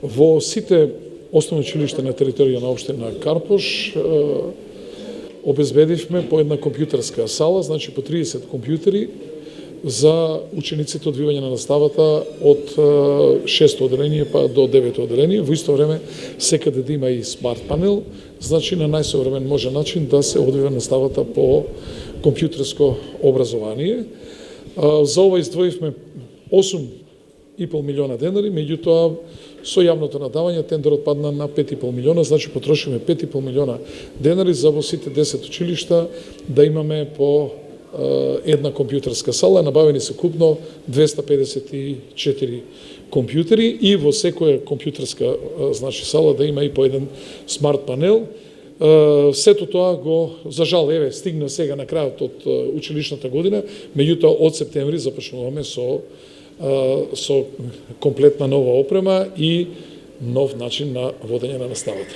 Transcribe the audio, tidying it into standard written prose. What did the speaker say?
Во сите основни училишта на територија на општина Карпош обезбедивме по една компјутерска сала, значи по 30 компјутери за учениците одвивање на наставата од 6-то оделение па до 9-то оделение. Во исто време секаде да има и смарт панел, значи на најсовремен можен начин да се одвива наставата по компјутерско образование. За ова издвоивме 8,5 милиона денари, меѓутоа со јавното надавање тендерот падна на 5,5 милиона, значи потрошиме 5,5 милиона денари за во сите 10 училишта да имаме по една компјутерска сала. Набавени се купно 254 компјутери и во секоја компјутерска значи сала да има и по еден смарт панел. Сето тоа го, за жал, стигна сега на крајот од училишната година, меѓутоа од септември започнуваме со комплетна нова опрема и нов начин на водење на наставата.